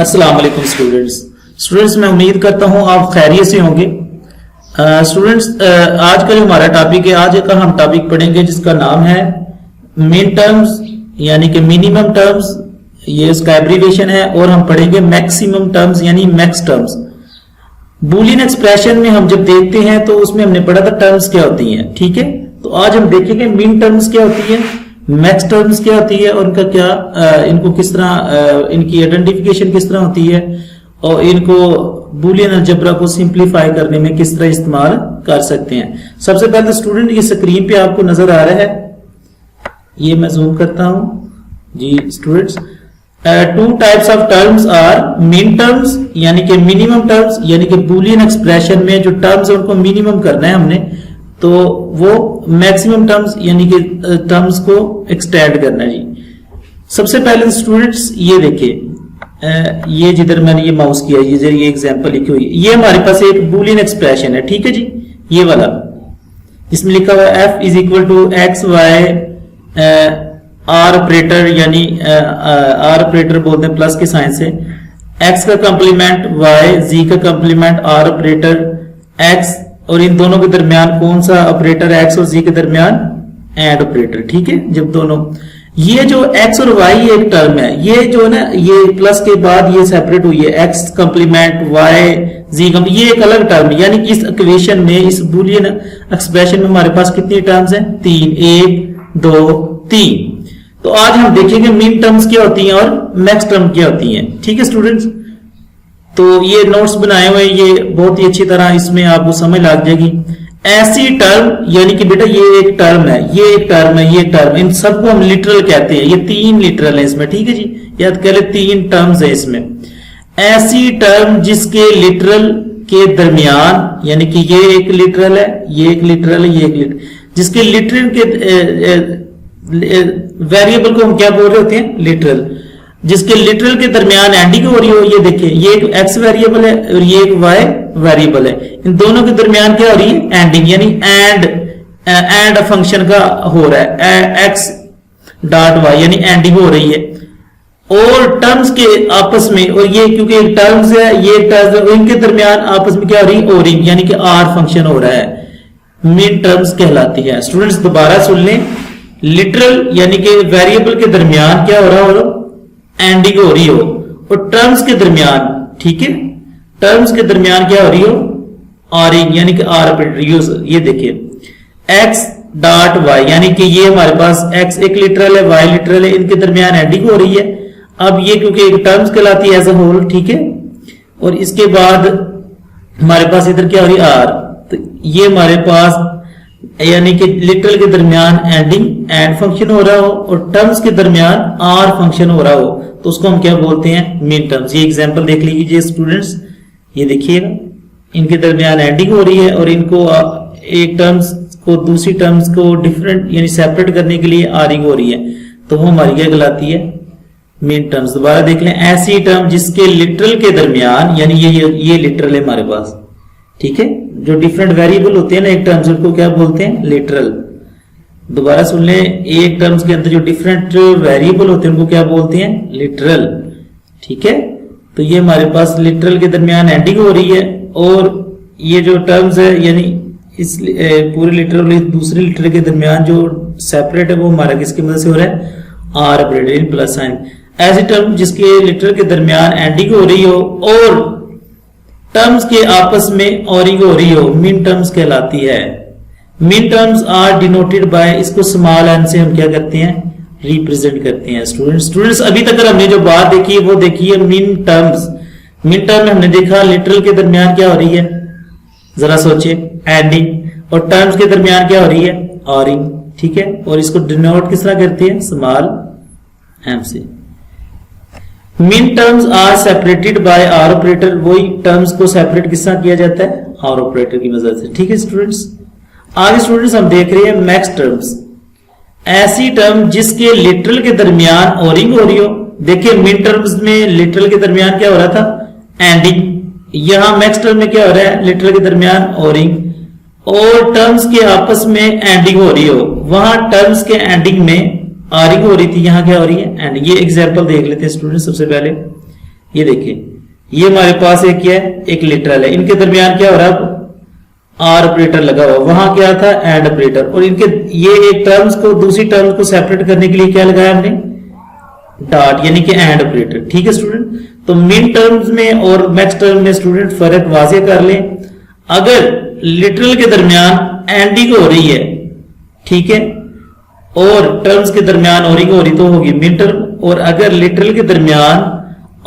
अस्सलाम वालेकुम स्टूडेंट्स मैं उम्मीद करता हूं आप खैरियत से होंगे। स्टूडेंट्स आज का जो हमारा टॉपिक है, आज का हम टॉपिक पढ़ेंगे जिसका नाम है मिन टर्म्स यानी कि मिनिमम टर्म्स, ये इसका एब्रीविएशन है। और हम पढ़ेंगे मैक्सिमम टर्म्स यानी मैक्स टर्म्स। बूलियन एक्सप्रेशन में हम जब देखते हैं तो उसमें हमने पढ़ा था टर्म्स क्या होती हैं, ठीक है। तो आज हम देखेंगे मिन टर्म्स क्या होती है, मैक्स टर्म्स क्या होती है और उनका क्या इनको किस तरह इनकी आइडेंटिफिकेशन किस तरह होती है और इनको बूलियन अलजेब्रा को सिंप्लीफाई करने में किस तरह इस्तेमाल कर सकते हैं। सबसे पहले स्टूडेंट ये स्क्रीन पे आपको नजर आ रहा है, ये मैं जूम करता हूं जी। Students two types of terms are min terms यानी कि मिनिमम टर्म्स, यानी कि बूलियन एक्सप्रेशन में जो टर्म्स है उनको मिनिमम करना है हमने, तो वो मैक्सिमम टर्म्स यानी कि टर्म्स को एक्सटेंड करना है जी। सबसे पहले स्टूडेंट्स ये देखिए, ये जिधर मैंने ये माउस किया, ये एग्जांपल लिखी हुई है, ये हमारे पास एक बूलियन एक्सप्रेशन है, ठीक है जी। ये वाला इसमें लिखा हुआ है f is equal to X Y OR operator, यानी आर ऑपरेटर बोलते हैं प्लस के साइन से, x का कंप्लीमेंट y, z का कंप्लीमेंट r ऑपरेटर x, और इन दोनों के दरमियान कौन सा ऑपरेटर x और z के दरमियान एंड ऑपरेटर, ठीक है। जब दोनों ये जो x और y एक टर्म है, ये जो है ना, ये प्लस के बाद ये सेपरेट हुई है, x complement y z complement, ये एक अलग टर्म है। यानी कि इस इक्वेशन में, इस बूलियन एक्सप्रेशन में हमारे पास कितनी टर्म्स हैं? तीन, 1 2 3। तो आज हम देखेंगे मिन टर्म्स क्या होती हैं और मैक्स टर्म क्या होती हैं, ठीक है स्टूडेंट्स। तो ये नोट्स बनाए हुए, ये बहुत ही अच्छी तरह इसमें आपको समझ लग जाएगी। ऐसी टर्म यानी कि बेटा ये एक टर्म है, ये एक टर्म है, ये एक टर्म, इन सबको हम लिटरल कहते हैं। ये 3 लिटरल है इसमें, ठीक है जी। याद कर ले 3 टर्म्स है इसमें। ऐसी टर्म जिसके लिटरल के दरमियान, यानी कि ये एक लिटरल है, ये एक लिटरल है, ये एक लिटरल, जिसके लिटरल के वेरिएबल को हम क्या बोल रहे होते हैं? लिटरल। जिसके लिटरल के दरमियान एंडिंग हो रही हो, ये देखिए, ये एक x वेरिएबल है और ये एक y वेरिएबल है, इन दोनों के दरमियान क्या हो रही है? एंडिंग, यानी एंड फंक्शन का हो रहा है, x डॉट y, यानी एंडिंग हो रही है। और टर्म्स के आपस में, और ये क्योंकि एक टर्म्स है, ये टर्म्स है, इनके दरमियान आपस में क्या हो रही है? ओरिंग, यानी कि r फंक्शन हो रहा है, मिन टर्म्स कहलाती है। स्टूडेंट्स दोबारा सुन लें, लिटरल यानी कि वेरिएबल के दरमियान क्या हो रहा हो? एंडिंग हो रही हो, और टर्म्स के दरमियान, ठीक है, टर्म्स के दरमियान क्या हो रही हो? आरिंग, यानी कि आर ऑपरेटर यूज। ये देखिए x डॉट y, यानी कि ये हमारे पास x एक लिटरल है, y लिटरल है, इनके दरमियान एंडिंग हो रही है। अब ये क्योंकि एक टर्म्स कहलाती है एज अ होल, ठीक है। और इसके बाद हमारे पास इधर क्या हो रही है? r। तो ये हमारे पास यानी कि लिटरल के दरमियान एंड फंक्शन हो रहा हो और टर्म्स के दरमियान आर फंक्शन हो रहा हो, तो उसको हम क्या बोलते हैं? मिन टर्म्स। ये एग्जांपल देख लीजिए स्टूडेंट्स, ये देखिएगा, इनके दरमियान एंडिंग हो रही है और इनको एक टर्म्स को दूसरी टर्म्स को डिफरेंट यानी सेपरेट करने के लिए आरिंग हो रही है, तो वो हमारी क्या कहलाती है? मिन टर्म्स। दोबारा देख लें, ऐसी टर्म जिसके लिटरल के दरमियान, यानी ये लिटरल है हमारे पास, ठीक है, जो डिफरेंट वेरिएबल होते हैं ना एक टर्म्स, उनको क्या बोलते हैं? लिटरल। दोबारा सुन लें, एक टर्म्स के अंदर जो डिफरेंट वेरिएबल होते हैं उनको क्या बोलते हैं? लिटरल, ठीक है। तो ये हमारे पास लिटरल के दरमियान एंडिंग हो रही है, और ये जो टर्म्स है यानी इस पूरे लिटरल और दूसरे लिटरल के दरमियान जो सेपरेट है वो हमारा किसकी मदद से हो रहा है? OR operator plus sign. ऐसी टर्म जिसके लिटरल के दरमियान एंडिंग हो रही हो और टर्म्स के आपस में ऑरिंग हो रही हो, मिन टर्म्स कहलाती है। मिन टर्म्स आर डिनोटेड बाय, इसको स्मॉल एन से हम क्या करते हैं? रिप्रेजेंट करते हैं। स्टूडेंट्स अभी तक हमने जो बात देखी है वो देखी है मिन टर्म्स। मिन टर्म में हमने देखा लिटरल के दरमियान क्या हो रही है, जरा सोचे, एंडिंग, और टर्म्स के दरमियान क्या हो रही है? ऑरिंग, ठीक है। और इसको डिनोट किस तरह करते हैं? स्मॉल एम से। Min terms are separated by OR operator, वही टर्म्स को सेपरेट किस तरह किया जाता है? आर ऑपरेटर की मदद से, ठीक है स्टूडेंट्स। आगे स्टूडेंट्स हम देख रहे हैं मैक्स टर्म्स। ऐसी टर्म जिसके लिटरल के दरमियान ओरिंग हो रही हो। देखिए मिन टर्म्स में लिटरल के दरमियान क्या हो रहा था? एंडिंग। यहां मैक्स टर्म में क्या हो रहा है? लिटरल के दरमियान ओरिंग, और टर्म्स के आपस में एंडिंग हो रही हो। वहां टर्म्स के एंडिंग में आरिंग हो रही थी, यहां क्या हो रही है? एंड ये एग्जांपल देख लेते हैं स्टूडेंट। सबसे पहले ये देखिए, ये हमारे पास एक क्या है, एक लिटरल है, इनके दरमियान क्या हो रहा है, आर ऑपरेटर लगा हुआ, वहां क्या था, एंड ऑपरेटर, और इनके ये एक टर्म्स को दूसरी टर्म्स को सेपरेट करने के लिए क्या लगाया हमने, डॉट, यानी कि एंड ऑपरेटर। ठीक है स्टूडेंट, तो मिन टर्म्स में और मैक्स टर्म में स्टूडेंट फर्क वाज़ेह कर लें। अगर लिटरल के दरमियान एंडिंग हो रही है, ठीक है, और टर्म्स के दरमियान ओरिंग हो रही तो होगी मिन टर्म, और अगर लिटरल के दरमियान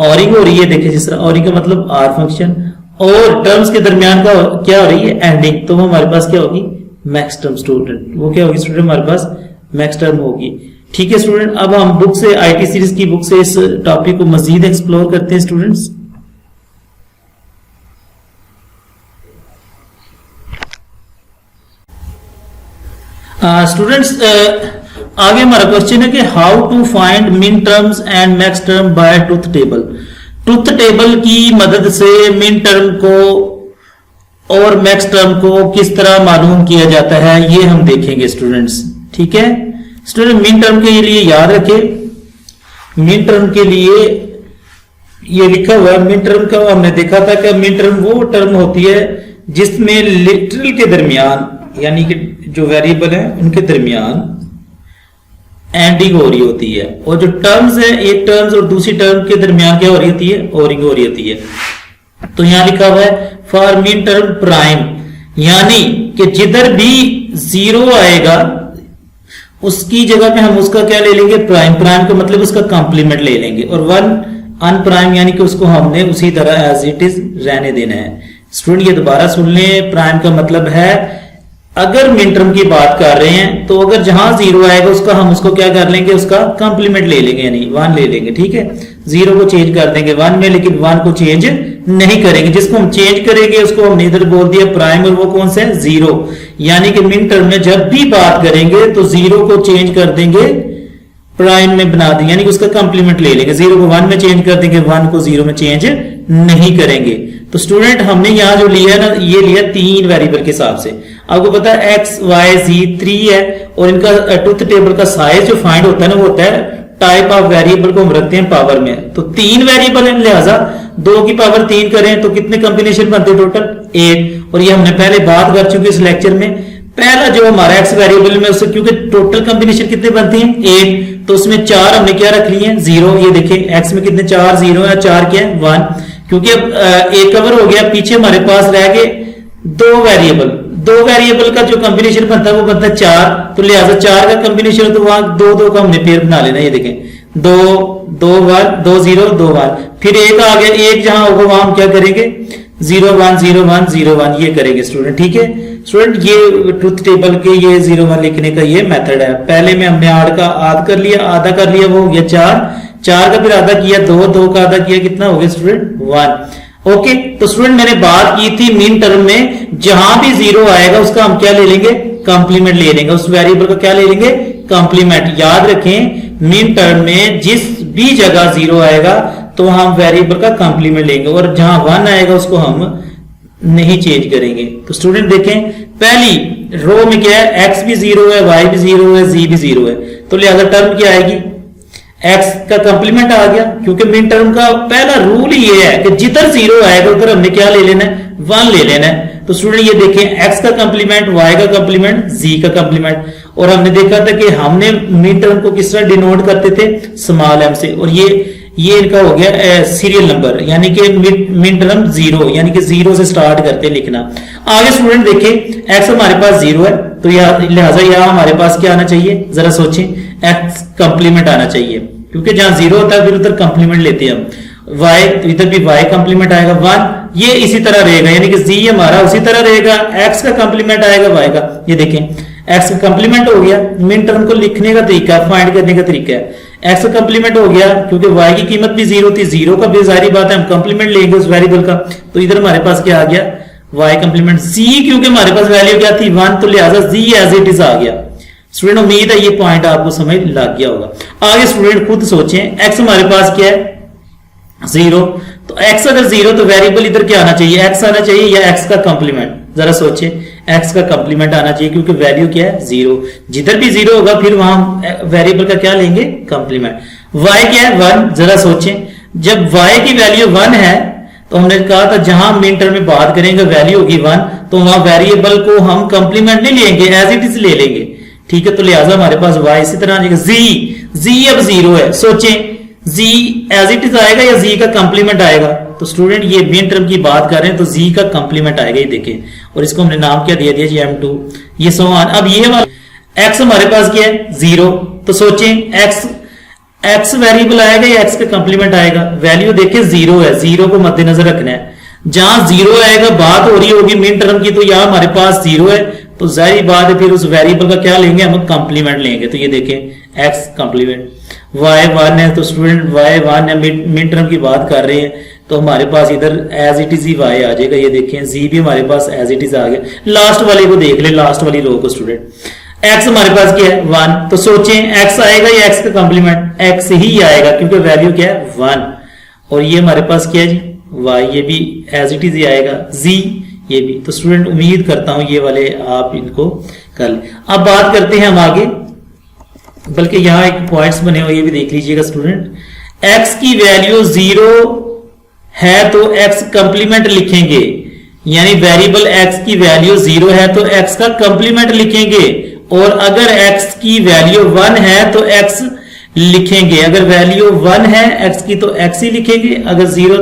ओरिंग हो रही है, देखिए जिस तरह ओरिंग का मतलब आर फंक्शन, और टर्म्स के दरमियान का क्या हो रही है, एंडिंग, तो वो हमारे पास क्या होगी, मैक्स टर्म स्टूडेंट, वो क्या होगी स्टूडेंट, हमारे पास मैक्स टर्म होगी। ठीक है स्टूडेंट, अब हम बुक से, आईटी सीरीज की बुक से इस टॉपिक को मजीद एक्सप्लोर करते हैं स्टूडेंट्स। स्टूडेंट्स आगे हमारा क्वेश्चन है कि हाउ टू फाइंड मिन terms and max term by truth table. Truth table की मदद से मिन टर्म को और मैक्स टर्म को किस तरह मालूम किया जाता है, ये हम देखेंगे स्टूडेंट्स। ठीक है स्टूडेंट, मिन टर्म के लिए याद रखें, मिन टर्म के लिए ये लिखा हुआ है, मिन टर्म का हमने देखा था कि मिन टर्म वो टर्म होती है जिसमें लिटरल के दरमियान, यानी कि जो वेरिएबल है उनके दरमियान एंडिंग हो रही होती है, और जो टर्म्स है, एक टर्म्स और दूसरी टर्म के दरमियान क्या हो रही होती है, ओरिंग हो रही होती है। तो यहां लिखा हुआ है फॉर मिन टर्म प्राइम, यानी कि जिधर भी जीरो आएगा उसकी जगह पे हम उसका क्या ले लेंगे, प्राइम। प्राइम का मतलब उसका कॉम्प्लीमेंट ले लेंगे, और वन अनप्राइम यानी कि उसको हमने उसी तरह एज इट इज रहने देना है। स्टूडेंट ये दोबारा सुन लें, प्राइम का मतलब है अगर मिन टर्म की बात कर रहे हैं तो अगर जहां जीरो आएगा उसका हम उसको क्या कर लेंगे, उसका कॉम्प्लीमेंट ले लेंगे, यानी वन ले लेंगे। ठीक है, जीरो को चेंज कर देंगे वन में, लेकिन वन को चेंज नहीं करेंगे। जिसको हम चेंज करेंगे उसको हमने इधर बोल दिया प्राइम, और वो कौन सा है, जीरो। यानी कि मिन टर्म में जब भी बात करेंगे तो जीरो को चेंज कर देंगे, प्राइम में बना देंगे, यानी कि उसका कॉम्प्लीमेंट ले लेंगे। जीरो को वन में चेंज कर देंगे, वन को जीरो में चेंज नहीं करेंगे। तो स्टूडेंट हमने यहां जो लिया ना, ये लिया तीन वेरिएबल के हिसाब से। आपको पता है एक्स वाई जी 3 है, और इनका ट्रुथ टेबल का साइज जो फाइंड होता है ना, वो होता है टाइप ऑफ वेरिएबल को हम रखते हैं पावर में। तो तीन वेरिएबल है, लिहाजा 2 की पावर 3 करें तो कितने कॉम्बिनेशन बनते हैं, टोटल 8। और ये हमने पहले बात कर चुके इस लेक्चर में। पहला जो हमारा एक्स वेरिएबल में उससे, क्योंकि टोटल कॉम्बिनेशन कितने बनते हैं, 8, तो उसमें 4 हमने क्या रख लिए हैं, 0। ये देखिए एक्स में कितने 4 0 है, 4 क्या है 1, क्योंकि अब एक कवर हो गया, पीछे हमारे पास रह गए 2 वेरिएबल। 2 वेरिएबल का जो कॉम्बिनेशन बनता है वो बनता है 4, तो लिहाजा 4 का कॉम्बिनेशन तो वहां 2 का हमने पेयर बना लेना। ये देखें 2 2 1 2 0 2 1, फिर एक आ गया, एक जहां होगा वहां हम क्या करेंगे 0 1 0 1 0 1 ये करेंगे स्टूडेंट। ठीक है स्टूडेंट, ये ट्रुथ टेबल के ये 0 1 लिखने का ये मेथड है। पहले में हमने 8 का आधा कर लिया, वो हो गया 4 का फिर आधा किया 2 का आधा किया, कितना हो गया स्टूडेंट 1। ओके, तो स्टूडेंट मैंने बात की थी मिन टर्म में जहां भी 0 आएगा उसका हम क्या ले लेंगे, कॉम्प्लीमेंट ले लेंगे, उस वेरिएबल का क्या ले लेंगे, कॉम्प्लीमेंट। याद रखें मिन टर्म में जिस भी जगह 0 आएगा तो हम वेरिएबल का कॉम्प्लीमेंट लेंगे, और जहां 1 आएगा उसको हम नहीं चेंज करेंगे। तो स्टूडेंट देखें पहली रो में क्या है, एक्स भी 0 है, वाई भी 0 है, जी भी 0 है, तो लिहाजा टर्म क्या आएगी, एक्स का कंप्लीमेंट आ गया। क्योंकि मिन टर्म का पहला रूल ये है कि जिधर 0 आएगा उधर हमने क्या ले लेना है, 1 ले लेना है। तो स्टूडेंट ये देखें एक्स का कंप्लीमेंट, वाई का कंप्लीमेंट, जी का कंप्लीमेंट, और हमने देखा था कि हमने मिन टर्म को किस तरह डिनोट करते थे, स्मॉल एम से, और ये इनका हो गया सीरियल नंबर, यानी कि मिन टर्म 0, यानी कि 0 से स्टार्ट करते लिखना। आगे स्टूडेंट देखिए एक्स हमारे पास 0 है, तो लिहाजा यहां हमारे पास क्या आना चाहिए, जरा सोचें, एक्स कंप्लीमेंट आना चाहिए, क्योंकि जहां 0 होता है फिर उधर कंप्लीमेंट लेते हैं हम। वाई, तो इधर भी वाई कंप्लीमेंट आएगा 1, ये इसी तरह रहेगा, यानी कि जी हमारा उसी तरह रहेगा, एक्स का कंप्लीमेंट आएगा वाई का। ये देखें एक्स का कंप्लीमेंट हो गया, मिन टर्म को लिखने का तरीका, फाइंड करने का तरीका है, एक्स का कंप्लीमेंट हो गया, क्योंकि वाई की कीमत भी 0 थी, 0 का भी जारी बात है हम कंप्लीमेंट लेंगे उस वेरिएबल का, तो इधर हमारे पास क्या आ गया, वाई कंप्लीमेंट। जी क्योंकि हमारे पास वैल्यू क्या थी 1, तो लिहाजा जी एज इट इज आ गया। स्टूडेंट उम्मीद है ये पॉइंट आपको समझ लग गया होगा। आगे स्टूडेंट खुद सोचें, एक्स हमारे पास क्या है 0, तो एक्स अगर 0 तो वेरिएबल इधर क्या आना चाहिए, एक्स आना चाहिए या एक्स का कंप्लीमेंट, जरा सोचें, एक्स का कंप्लीमेंट आना चाहिए, क्योंकि वैल्यू क्या है 0, जिधर भी 0 होगा फिर वहां वेरिएबल का क्या लेंगे, कंप्लीमेंट। वाई क्या है 1, जरा सोचें, जब y की वैल्यू 1 है तो हमने कहा था जहां मिन टर्म में बात करेंगे वैल्यू होगी 1, तो वहां वेरिएबल को हम कंप्लीमेंट नहीं लेंगे, एज इट इज ले लेंगे, ठीक है। तो लिहाजा हमारे पास y इसी तरह आ जाएगा। z अब 0 है, सोचें z एज इट इज आएगा या z का कंप्लीमेंट आएगा? तो स्टूडेंट ये मिन टर्म की बात कर रहे हैं तो z का कंप्लीमेंट आएगा, ये देखें, और इसको हमने नाम क्या दिया दिया जी m2, ये सो ऑन। अब ये वाला x हमारे पास क्या है 0, तो सोचें x वेरिएबल आएगा या x का कंप्लीमेंट आएगा? वैल्यू देखें 0 है, 0 को मद्देनजर रखना है। जहां 0 आएगा बात हो रही होगी मिन टर्म की, तो यहां हमारे पास 0 है, तो जाहिर बात है फिर उस वेरिएबल का क्या लेंगे हम? कंप्लीमेंट लेंगे। तो ये देखें x कंप्लीमेंट, y 1 है तो स्टूडेंट y 1 है, मिन टर्म की बात कर रहे हैं तो हमारे पास इधर एज इट इज ही y आ जाएगा, ये देखें z भी हमारे पास एज इट इज आ गया। लास्ट वाले को देख ले, लास्ट वाली रो को स्टूडेंट, x हमारे पास क्या है 1, तो सोचें x आएगा या x का कंप्लीमेंट? x ही आएगा क्योंकि वैल्यू क्या है 1, और ये हमारे पास क्या है जी y, ये भी एज इट इज ही आएगा, z ये भी। तो स्टूडेंट उम्मीद करता हूं ये वाले आप इनको कर लें। अब बात करते हैं हम आगे, बल्कि यहां एक पॉइंट्स बने हुए ये भी देख लीजिएगा स्टूडेंट। x की वैल्यू 0 है तो x कंप्लीमेंट लिखेंगे, यानी वेरिएबल x की वैल्यू 0 है तो x का कंप्लीमेंट लिखेंगे, और अगर x की वैल्यू 1 है तो x लिखेंगे। अगर वैल्यू 1 है x की तो x ही लिखेंगे, अगर 0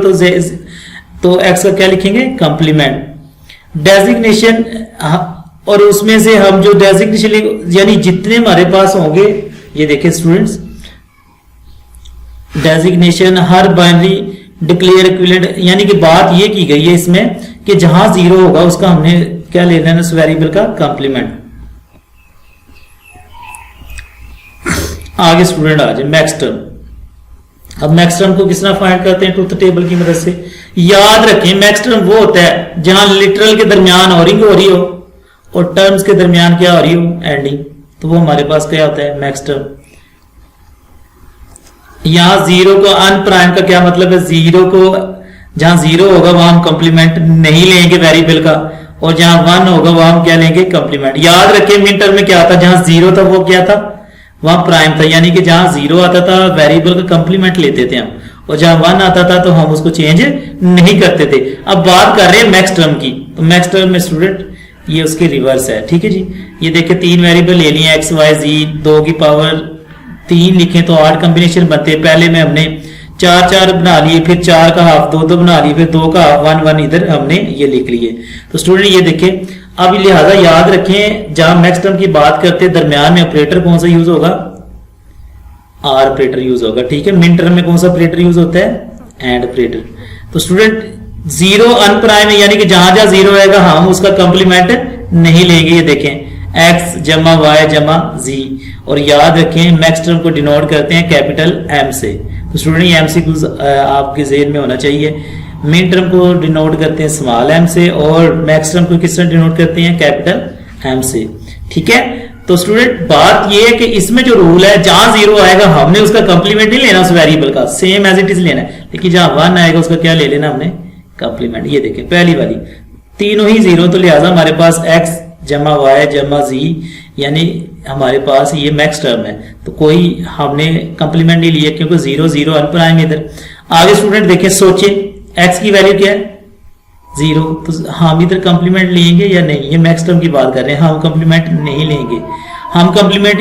तो x का क्या लिखेंगे? कंप्लीमेंट। डेजिग्नेशन, और उसमें से हम जो डेजिग्नेशन यानी जितने हमारे पास होंगे, ये देखें स्टूडेंट्स, डेजिग्नेशन हर बाइनरी डिक्लेयर इक्विवेलेंट, यानी कि बात ये की गई है इसमें कि जहां 0 होगा उसका हमने क्या लेना है? उस वेरिएबल का कंप्लीमेंट। आगे स्टूडेंट आ जाए मैक्स टर्म। अब मैक्स टर्म को किस तरह फाइंड करते हैं? ट्रुथ टेबल की मदद से। याद रखें मैक्स टर्म वो होता है जहां लिटरल के दरमियान ऑरिंग हो रही हो और टर्म्स के दरमियान क्या हो रही हो? एंडिंग। तो वो हमारे पास क्या होता है? Max term. यहां 0 को अनप्राइम का क्या मतलब है? 0 को जहां 0 होगा वहां हम कंप्लीमेंट नहीं लेंगे वेरिएबल का, और जहां 1 होगा वहां हम क्या लेंगे? कंप्लीमेंट। याद रखें मिन टर्म में क्या था? जहां 0 था वो क्या था? वहां प्राइम था, यानी कि जहां 0 आता था वेरिएबल का कंप्लीमेंट लेते थे हम, और जहां 1 आता था तो हम उसको चेंज नहीं करते थे। अब बात कर रहे हैं मैक्स टर्म की, तो मैक्स टर्म में स्टूडेंट ये उसके रिवर्स है, ठीक है जी। ये देखिए 3 वेरिएबल ले लिए x y z, 2 की पावर 3 लिखे तो 8 कॉम्बिनेशन बनते हैं। पहले में हमने 4 बना लिए, फिर 4 का हाफ 2 बना लिए, फिर 2 का हाफ 1 इधर हमने ये लिख लिए। तो स्टूडेंट ये देखें, अब लिहाजा याद रखें जहां मैक्स टर्म की बात करते हैं दरमियान में ऑपरेटर कौन सा यूज होगा? आर ऑपरेटर यूज होगा, ठीक है। मिन टर्म में कौन सा ऑपरेटर यूज होता है? And operator. तो स्टूडेंट 0 अनप्राइम है, यानी कि जहां जहां 0 आएगा हम उसका कंप्लीमेंट नहीं लेंगे। ये देखें x जमा y जमा z, और याद रखें मैक्स टर्म को डिनोट करते हैं कैपिटल M से। तो स्टूडेंट ये MCQs आपके ज़हन में होना चाहिए। मिन टर्म को डिनोट करते हैं स्मॉल m से, और मैक्स टर्म को किस तरह डिनोट करते हैं? कैपिटल M से, ठीक है। तो स्टूडेंट बात ये है कि इसमें जो रूल है जहां 0 आएगा हमने उसका कंप्लीमेंट नहीं लेना उस वेरिएबल का, सेम एज इट इज लेना है, लेकिन जहां 1 आएगा उसका क्या ले लेना हमने? कंप्लीमेंट। ये देखें पहली वाली तीनों ही 0, तो लिहाजा हमारे पास x जमा y जमा z, यानी हमारे पास ये मैक्स टर्म है, तो कोई हमने कंप्लीमेंट नहीं लिया क्योंकि 0 0 अनप्राइम इधर। आगे स्टूडेंट देखें, सोचे x की वैल्यू क्या है? 0, तो हम इधर कंप्लीमेंट लेंगे या नहीं? ये मैक्स टर्म की बात कर रहे हैं, हम कंप्लीमेंट नहीं लेंगे। हम कंप्लीमेंट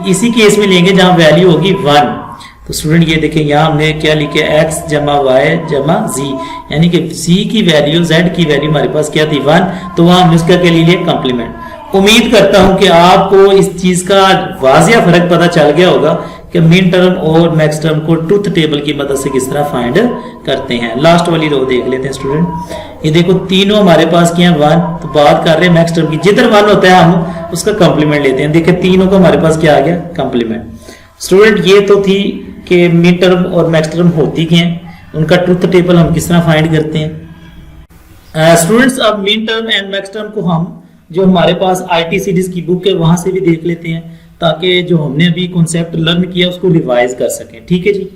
इसी केस में लेंगे जहां वैल्यू होगी 1। तो स्टूडेंट ये देखें यहां हमने क्या लिखे? x जमा y जमा z, यानी कि z की वैल्यू z की वैल्यू हमारे पास क्या थी? 1, तो वहां हमने उसका क्या ले लिया? कंप्लीमेंट। उम्मीद करता हूं कि आपको इस चीज का वाजिया फर्क पता चल गया होगा कि मिन टर्म और मैक्स टर्म को ट्रुथ टेबल की मदद से किस तरह फाइंड करते हैं। लास्ट वाली रो देख लेते हैं स्टूडेंट। ये देखो तीनों हमारे पास क्या है? 1, तो बात कर रहे हैं मैक्स टर्म की, जिधर 1 होता है हम उसका कंप्लीमेंट लेते हैं। देखिए तीनों का हमारे पास क्या आ गया? कंप्लीमेंट। स्टूडेंट ये तो थी कि मिन टर्म और मैक्स टर्म होती क्या है, उनका ट्रुथ टेबल हम किस तरह फाइंड करते हैं। स्टूडेंट्स अब मिन टर्म एंड मैक्स टर्म को हम जो हमारे पास IT सीरीज की बुक है वहां से भी देख लेते हैं, ताकि जो हमने अभी कॉन्सेप्ट लर्न किया उसको रिवाइज कर सकें, ठीक है जी।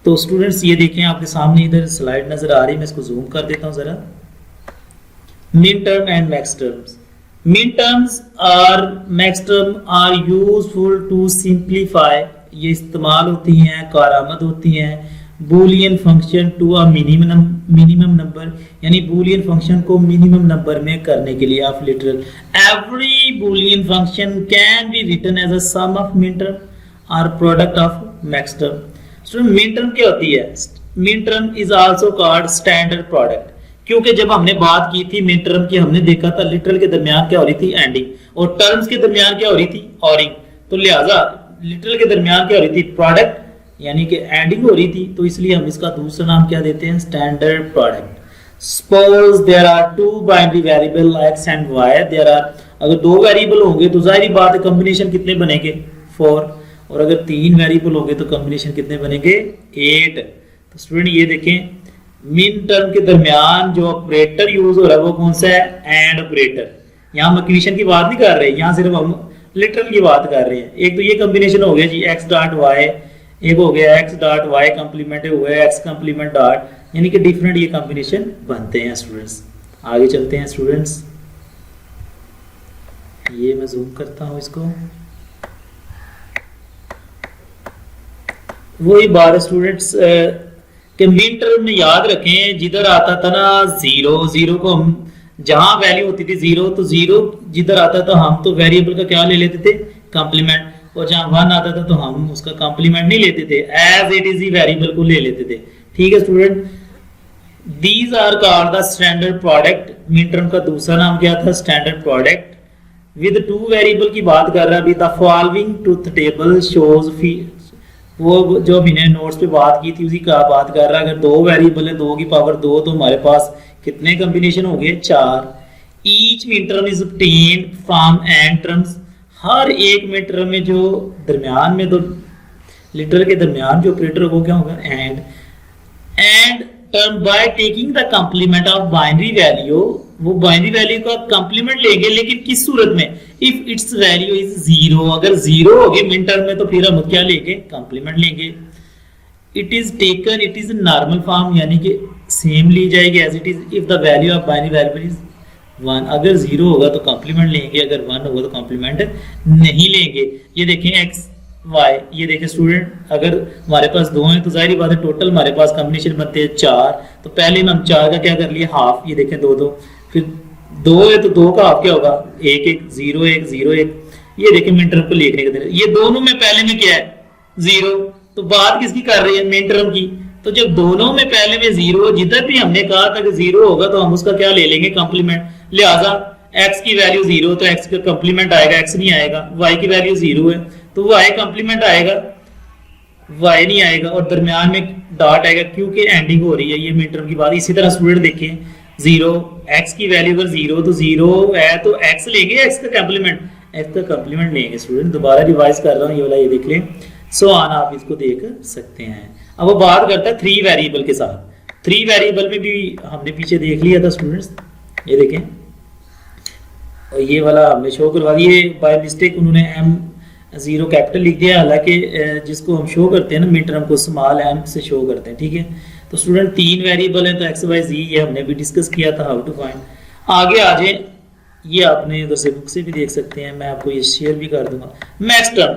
तो स्टूडेंट्स ये देखें आपके सामने इधर स्लाइड नजर आ रही है, मैं इसको जूम कर देता हूं जरा। Min term and max terms. Min terms और max term are useful to simplify, ये इस्तेमाल होती हैं, कारआमद होती हैं Boolean function to a minimum number, यानी बूलियन फंक्शन को मिनिमम नंबर में करने के लिए of literal every Boolean function can be written as a sum of min term or product of max term. Student min term क्या होती है? Min term is also called standard product, क्योंकि जब हमने बात की थी मिन टर्म की, हमने देखा था लिटरल के दरमियान क्या हो रही थी? एंडिंग, और टर्म्स के दरमियान क्या हो रही थी? ऑरिंग। तो लिहाजा लिटरल के दरमियान क्या हो रही थी? प्रोडक्ट, यानी कि एंडिंग हो रही थी, तो इसलिए हम इसका दूसरा नाम क्या देते हैं? Standard product. Suppose there are two binary variable X and Y, there are, अगर दो वेरिएबल होंगे तो जाहिर बात है कॉम्बिनेशन कितने बनेंगे? 4, और अगर तीन वेरिएबल होंगे तो कॉम्बिनेशन कितने बनेंगे? 8। तो स्टूडेंट ये देखें, मिन टर्म के दरमियान जो ऑपरेटर यूज हो रहा है वो कौन सा है? And operator. यहाँ हम इक्वेशन की बात नहीं कर रहे, यहाँ सिर्फ हम लिटरल की बात कर रहे हैं। एक तो ये कॉम्बिनेशन हो गया जी एक्स डॉट वाई, एक हो गया एक्स डॉट वाई कॉम्प्लीमेंट हुआ है एक्स कॉम्प्लीमेंट डॉट, यानी कि डिफरेंट ये कॉम्बिनेशन बनते हैं स्टूडेंट्स। आगे चलते हैं स्टूडेंट्स, ये मैं जूम करता हूँ इसको। वही बात है स्टूडेंट्स कि मिन टर्म में याद रखें, जिधर आता था ना जीरो, जीरो को हम जहां वैल्यू होती थी जीरो, तो जीरो जिधर आता था हम तो वेरिएबल का क्या ले लेते थे? कॉम्प्लीमेंट, और जहां 1 आता था तो हम उसका कॉम्प्लीमेंट नहीं लेते थे, एज इट इज ही वेरिएबल को ले लेते थे। ठीक है student, these are called the standard product. Min term का दूसरा नाम क्या था? Standard product. With two variable की बात कर रहा है, the following truth table shows, वो जो मैंने नोट्स पे बात की थी उसी का बात कर रहा है। अगर दो वेरिएबल है, 2 की पावर 2, तो हमारे पास कितने कॉम्बिनेशन हो गए? 4। Each min term is obtained from and terms, हर एक मिन टर्म में जो दरमियान में, तो लिटरल के दरमियान जो ऑपरेटर वो क्या होगा? And term by taking the complement of binary value, वो बाइनरी वैल्यू का कॉम्प्लीमेंट लेंगे, लेकिन किस सूरत में? इफ इट्स वैल्यू इज 0, अगर 0 हो गए मिन टर्म में तो फिर हम क्या लेंगे? कॉम्प्लीमेंट लेंगे। It is taken, it is normal form, यानी कि सेम ली जाएगी as it is if the value of binary variable is 1। अगर 0 होगा तो कॉम्प्लीमेंट लेंगे, अगर 1 होगा तो कॉम्प्लीमेंट नहीं लेंगे। ये देखें एक्स वाई, ये देखें स्टूडेंट, अगर हमारे पास 2 हैं तो जाहिर बात है टोटल हमारे पास कॉम्बिनेशन बनते हैं 4, तो पहले में हम 4 का क्या कर लिए? हाफ। ये देखें 2 2, फिर 2 है तो 2 का हाफ क्या होगा? 1 1 0 1 0 1। ये देखें मिन टर्म को लिखने के, ये दोनों में पहले में क्या है? 0। तो बात किसकी कर रही है? मिन टर्म की। तो जब दोनों में पहले में 0, जिधर भी हमने कहा था कि 0 होगा तो हम उसका क्या ले लेंगे? कॉम्प्लीमेंट। लिहाजा x की वैल्यू 0 तो x का कॉम्प्लीमेंट आएगा, x नहीं आएगा। y की वैल्यू 0 है तो y कॉम्प्लीमेंट आएगा, y नहीं आएगा, और दरमियान में डॉट आएगा क्योंकि एंडिंग हो रही है। ये मिन टर्म की बात। इसी तरह स्टूडेंट देखें 0, x की वैल्यू अगर 0 तो 0 है तो x लेंगे, x का कॉम्प्लीमेंट, x का कॉम्प्लीमेंट लेंगे। स्टूडेंट दोबारा रिवाइज कर रहा हूँ, ये वाला ये देख लें, सो ऑन आप इसको देख सकते हैं। अब वो बात करता है 3 वेरिएबल के साथ। 3 वेरिएबल में भी हमने पीछे देख लिया था स्टूडेंट्स, ये देखें, और ये वाला हमने शो करवा दिया। बाय मिस्टेक उन्होंने M0 कैपिटल लिख दिया, हालांकि जिसको हम शो करते हैं ना मिड टर्म को स्मॉल m से शो करते हैं। ठीक है, तो स्टूडेंट 3 वेरिएबल हैं तो x y z, ये हमने भी डिस्कस किया था हाउ टू फाइंड। आगे आ जाए, ये आपने उधर से बुक से भी देख सकते हैं, मैं आपको ये शेयर भी कर दूंगा। मैक्स टर्म,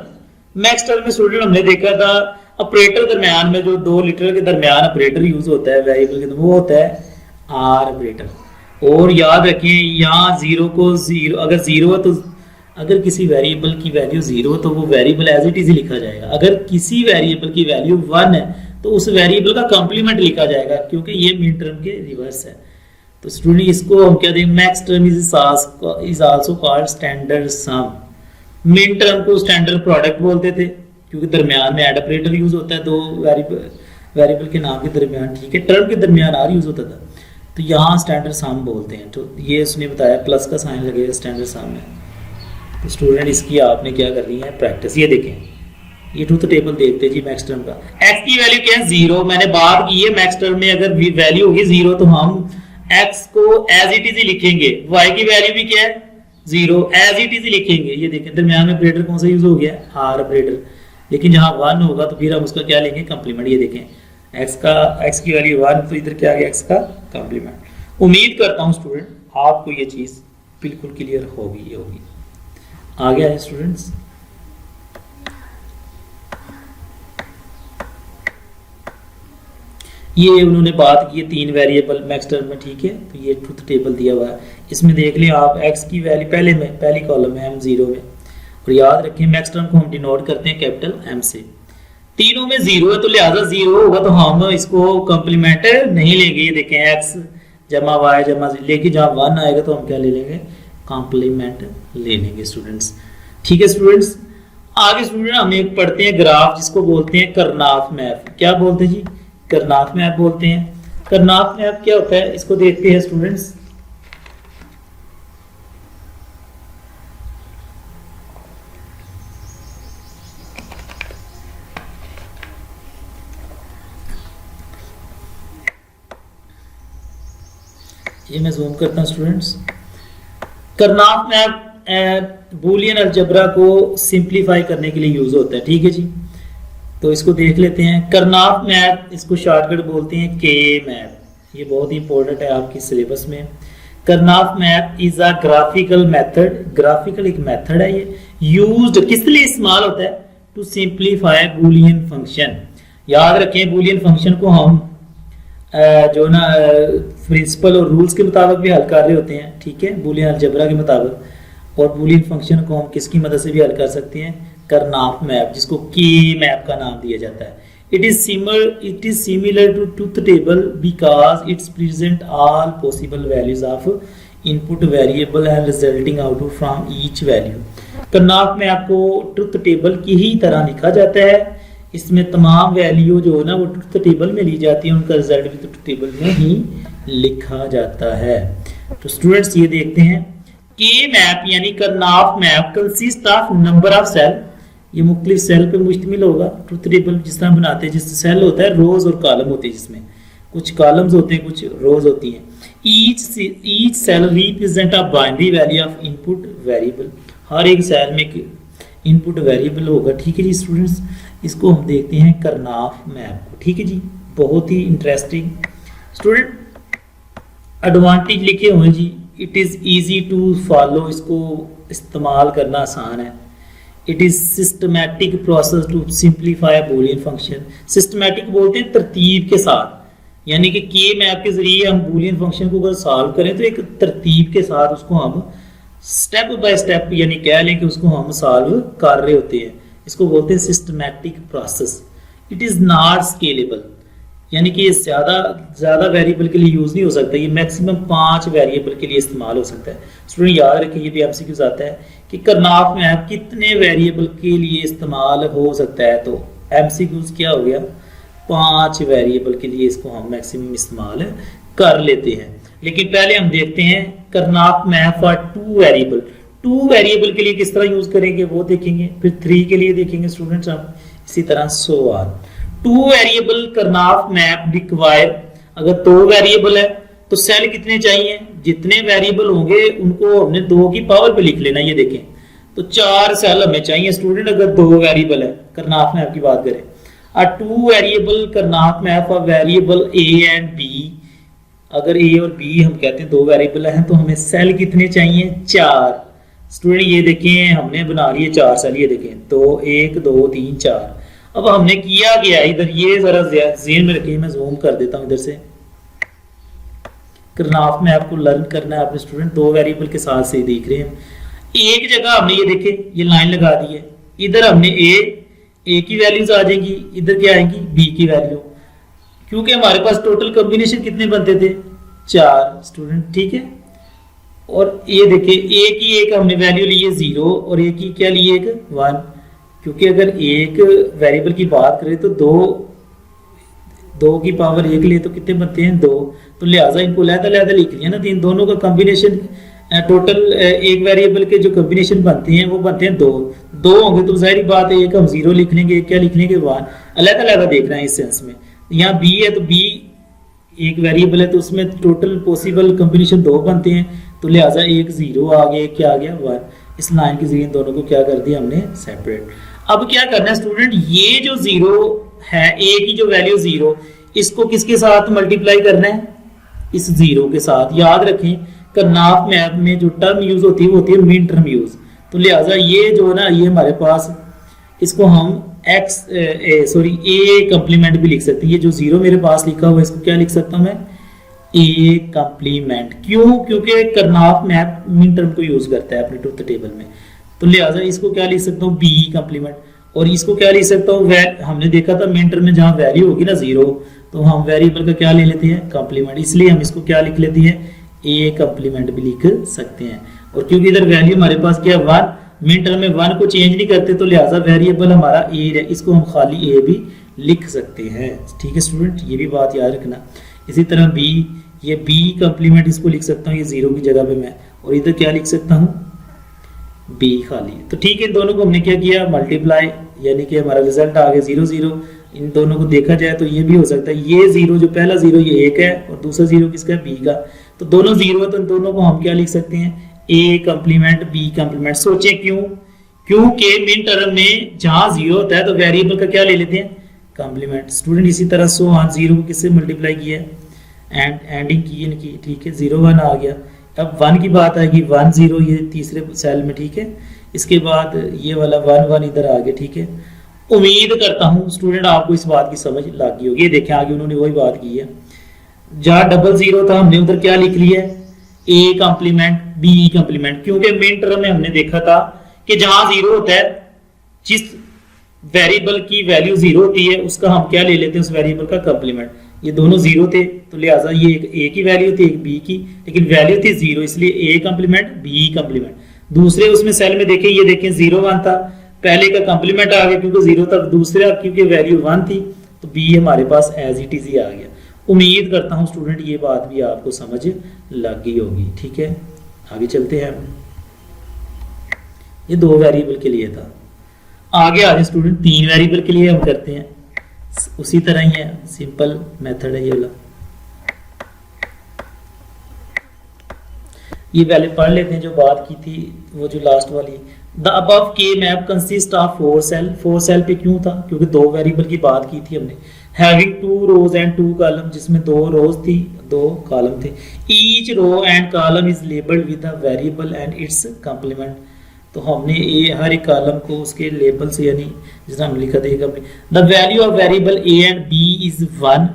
मैक्स टर्म में स्टूडेंट हमने देखा था ऑपरेटर दरमियान में जो 2 लिटरल के दरमियान ऑपरेटर यूज होता है वेरिएबल के, तो वो होता है आर ऑपरेटर। और याद रखें यहाँ 0 को 0, अगर 0 है तो अगर किसी वेरिएबल की वैल्यू 0 है तो वो वेरिएबल एज इट इज लिखा जाएगा। अगर किसी वेरिएबल की वैल्यू 1 है तो उस वेरिएबल का कॉम्प्लीमेंट लिखा जाएगा, क्योंकि ये मिड टर्म के रिवर्स है। तो स्टूडेंट इसको हम क्या देंगे? Max term is also called standard sum. Mid term को स्टैंडर्ड प्रोडक्ट बोलते थे क्योंकि दरमियान में एड ऑपरेटर यूज होता है 2 वेरिएबल के नाम के दरमियान। ठीक है, टर्म के दरमियान आर यूज होता था, तो यहाँ स्टैंडर्ड सम बोलते हैं। तो ये उसने बताया प्लस का साइन लगेगा स्टैंडर्ड सम में। तो स्टूडेंट इसकी आपने क्या करनी है? प्रैक्टिस। ये देखें, ये ट्रूथ टेबल देखते हैं जी मैक्स टर्म का। x की वैल्यू क्या है? 0। मैंने बात की है मैक्स टर्म में अगर वैल्यू होगी 0 तो हम x को एज इट इज ही लिखेंगे। y की वैल्यू भी क्या है? 0, एज इट इज ही लिखेंगे। ये देखें दरमियान में ऑपरेटर कौन सा यूज हो गया? OR operator. लेकिन जहां 1 होगा तो फिर हम उसका क्या लेंगे? कॉम्प्लीमेंट। ये देखें x की वैल्यू 1 तो इधर क्या आ गया? x का कॉम्प्लीमेंट। उम्मीद करता हूं स्टूडेंट आपको ये चीज बिल्कुल क्लियर होगी। आगे आए स्टूडेंट्स, ये उन्होंने बात की है 3 वेरिएबल मैक्स टर्म में, ठीक है। तो ये ट्रुथ टेबल दिया हुआ है, इसमें देख लें आप x की वैल्यू पहली कॉलम में m 0 में, और याद रखें मैक्स टर्म को हम डिनोट करते हैं कैपिटल M से। तीनों में 0 है तो लिहाजा 0 होगा, तो हम इसको कॉम्प्लीमेंट नहीं लेंगे। ये देखें x जमा y जमा, लेकिन जहाँ 1 आएगा तो हम क्या ले लेंगे, कॉम्प्लीमेंट ले लेंगे स्टूडेंट्स, ठीक है स्टूडेंट्स। आगे स्टूडेंट हम एक पढ़ते हैं ग्राफ, जिसको बोलते हैं करनाफ मैप। क्या बोलते हैं जी, करनाफ मैप बोलते हैं। करनाफ मैप क्या होता है, इसको देखते हैं स्टूडेंट्स। ये मैं जूम करता हूं स्टूडेंट्स। करनाफ मैप बूलियन अलजेब्रा को सिंप्लीफाई करने के लिए यूज होता है, ठीक है जी। तो इसको देख लेते हैं। करनाफ मैप, इसको शॉर्टकट बोलते हैं के मैप, ये बहुत ही इंपॉर्टेंट है आपकी सिलेबस में। Karnaugh map is a graphical method, graphical एक मेथड है, ये यूज्ड किस लिए इस्तेमाल होता है, टू सिंप्लीफाई बूलियन फंक्शन। याद रखें बूलियन फंक्शन को हम जो ना प्रिंसिपल और रूल्स के मुताबिक भी हल कर रहे होते हैं, ठीक है, बूलियन अलजेब्रा के मुताबिक। और बूलियन फंक्शन को हम किसकी मदद से भी हल कर सकते हैं, करनाफ मैप, जिसको के मैप का नाम दिया जाता है। It is similar to truth table because it's present all possible values of input variable and resulting output from each value. Karnaugh map को ट्रुथ टेबल की ही तरह लिखा जाता है, इसमें तमाम वैल्यू जो है ना वो ट्रुथ टेबल में ली जाती है, उनका रिजल्ट भी ट्रुथ टेबल में ही लिखा जाता है। तो स्टूडेंट्स ये देखते हैं, के मैप यानी Karnaugh map consist of number of cell, ये मुख्तलिफ सेल पे मुश्तमिल होगा। ट्रुथ टेबल जिस तरह बनाते हैं, जिस सेल होता है रोज और कॉलम होते हैं, जिसमें कुछ कॉलम्स होते हैं कुछ रोज होती हैं। Each cell represent a binary value of input variable, हर एक सेल में एक इनपुट वेरिएबल होगा, ठीक है जी स्टूडेंट्स। इसको हम देखते हैं करनाफ मैप को, ठीक है जी, बहुत ही इंटरेस्टिंग। स्टूडेंट एडवांटेज लिखे हुए जी, it is easy to follow, इसको इस्तेमाल करना आसान है। It is systematic process to simplify Boolean function, systematic बोलते हैं तरतीब के साथ, यानी कि के मैप के जरिए हम बूलियन फंक्शन को अगर सॉल्व करें तो एक तरतीब के साथ उसको हम स्टेप बाय स्टेप यानी कह लें कि उसको हम सॉल्व कर रहे होते हैं, इसको बोलते हैं systematic process. It is not scalable, यानी कि ये ज्यादा वेरिएबल के लिए यूज नहीं हो सकता, ये मैक्सिमम 5 वेरिएबल के लिए इस्तेमाल हो सकता है। स्टूडेंट याद रखें, ये भी एमसीक्यूज आता है कि करनाफ मैप कितने वेरिएबल के लिए इस्तेमाल हो सकता है, तो एमसीक्यूज क्या हो गया, 5 वेरिएबल के लिए इसको हम मैक्सिमम इस्तेमाल कर लेते हैं। लेकिन पहले हम देखते हैं करनाफ मैप फॉर 2 वेरिएबल, 2 वेरिएबल के लिए किस तरह यूज करेंगे वो देखेंगे, फिर 3 के लिए देखेंगे स्टूडेंट्स हम, इसी तरह so on. 2 variable Karnaugh map require, अगर 2 वेरिएबल है तो सेल कितने चाहिए, जितने वेरिएबल होंगे उनको हमने 2 की पावर पे लिख लेना। ये देखें तो 4 सेल हमें चाहिए स्टूडेंट, अगर 2 वेरिएबल है, करनाफ मैप की बात करें। 2 variable Karnaugh map for variable A and B, अगर ए और बी हम कहते हैं 2 वेरिएबल हैं तो हमें सेल कितने चाहिए, 4। स्टूडेंट ये देखें हमने बना लिए 4 सेल, ये देखें तो 1 2 3 4। अब हमने किया गया इधर, ये जरा ज़हन में रखिए, मैं जूम कर देता हूं इधर से। करनाफ में आपको लर्न करना है आपने स्टूडेंट, 2 वेरिएबल के साथ से देख रहे हैं। एक जगह हमने ये देखे ये लाइन लगा दी है, इधर हमने ए की वैल्यूज आ जाएंगी, इधर क्या आएंगी बी की वैल्यू, क्योंकि हमारे पास टोटल कॉम्बिनेशन कितने बनते थे 4 स्टूडेंट, ठीक है। और ये देखिए ए की एक हमने वैल्यू ली है 0 और ए की क्या ली है 1, क्योंकि अगर एक वेरिएबल की बात करें तो 2 की पावर 1 ले तो कितने बनते हैं 2, तो लिहाजा इनको अलग-अलग लिख लिया ना, इन दोनों का कॉम्बिनेशन टोटल एक वेरिएबल के जो कॉम्बिनेशन बनते हैं वो बनते हैं 2 होंगे तो जाहिर बात है एक हम 0 लिख लेंगे, एक क्या लिख लेंगे 1, अलग-अलग देखना है इस सेंस में। यहाँ बी है तो बी एक वेरिएबल है तो उसमें टोटल पॉसिबल कॉम्बिनेशन 2 बनते हैं, तो लिहाजा एक 0 आ गया, क्या आ गया 1। इस लाइन के जरिए दोनों को क्या कर दिया हमने सेपरेट। अब क्या करना है स्टूडेंट, ये जो 0 है ए की जो वैल्यू 0, इसको किसके साथ मल्टीप्लाई करना है, इस 0 के साथ। याद रखें करनाफ मैप में जो टर्म यूज होती है वो होती है मिन टर्म यूज, तो लिहाजा ये जो है ना ये हमारे पास, इसको हम एक्स ए कंप्लीमेंट भी लिख सकते हैं। ये जो जीरो मेरे पास लिखा हुआ है इसको क्या लिख सकता हूं मैं, ए कंप्लीमेंट। क्यों? क्योंकि करनाफ मैप मिन टर्म को यूज करता है अपने ट्रुथ टेबल में, तो लिहाजा इसको क्या लिख सकता हूँ, बी कंप्लीमेंट। और इसको क्या लिख सकता हूँ, हमने देखा था मिन टर्म में जहां वैल्यू होगी ना जीरो, तो हम वेरिएबल का क्या ले लेते हैं, कंप्लीमेंट, इसलिए हम इसको क्या लिख लेते हैं, ए कंप्लीमेंट भी लिख सकते हैं। और क्योंकि इधर वैल्यू हमारे पास क्या है, वन, मिन टर्म में वन को चेंज नहीं करते, तो लिहाजा वेरिएबल हमारा ए है, इसको हम खाली ए भी लिख सकते हैं। ठीक है स्टूडेंट, ये भी बात याद रखना। इसी तरह बी, ये बी कंप्लीमेंट इसको लिख सकता हूँ, ये जीरो की जगह पे मैं, और इधर क्या लिख सकता हूँ, बी खाली। तो ठीक है, इन दोनों को हमने क्या किया, मल्टीप्लाई, यानी कि हमारा रिजल्ट आ गया 0 0। इन दोनों को देखा जाए तो ये भी हो सकता है, ये जीरो जो पहला जीरो ये एक है और दूसरा जीरो किसका है, बी का, तो दोनों जीरो है, तो इन दोनों को हम क्या लिख सकते हैं, ए कंप्लीमेंट बी कंप्लीमेंट। सोचे क्यों, क्योंकि मिन टर्म में जहां जीरो होता है तो वेरिएबल का क्या ले लेते हैं, कंप्लीमेंट। स्टूडेंट इसी तरह सो हाँ, जीरो को किससे मल्टीप्लाई किया है, एंडिंग की इनकी, ठीक है, 0 1 आ गया। अब 1 की बात आएगी, 1 0 ये तीसरे सेल में, ठीक है, इसके बाद ये वाला 1 1 इधर आ गया। ठीक है, उम्मीद करता हूं स्टूडेंट आपको इस बात की समझ लग गई होगी। ये देखें आगे उन्होंने वही बात की है, जहां डबल जीरो था हमने उधर क्या लिख लिया है, ए कंप्लीमेंट बी कंप्लीमेंट, क्योंकि मिन टर्म में हमने देखा था कि जहां जीरो होता है, जिस वेरिएबल की वैल्यू जीरो होती है उसका हम क्या ले लेते हैं, उस वेरिएबल का कंप्लीमेंट। ये दोनों जीरो थे, तो लिहाजा ये एक ए की वैल्यू थी, एक बी की, लेकिन वैल्यू थी जीरो, इसलिए ए कंप्लीमेंट बी कंप्लीमेंट। दूसरे उसमें सेल में देखें, ये देखें 0 1 था, पहले का कंप्लीमेंट आ गया क्योंकि 0 तक, दूसरा क्योंकि वैल्यू 1 थी, तो बी हमारे पास एज इट इज ही आ गया। उम्मीद करता हूं स्टूडेंट ये बात भी आपको समझ लग गई होगी। ठीक है, आगे चलते हैं। ये 2 वेरिएबल के लिए था, आगे आ जाए स्टूडेंट 3 वेरिएबल के लिए हम करते हैं, उसी तरह ही है, सिंपल मेथड है ये वाला। ये पहले पढ़ लेते हैं जो बात की थी, वो जो लास्ट वाली, the above K map consist of 4 cell. 4 cell पे क्यों था, क्योंकि 2 वेरिएबल की बात की थी हमने, हैविंग 2 रोज एंड 2 कॉलम, जिसमें 2 रोज थी 2 कॉलम थे। Each row and column is labelled with a variable and its complement. तो हमने ये हर एक कॉलम को उसके लेबल से, यानी जिस हम लिखा देगा, the value of variable A and B is 1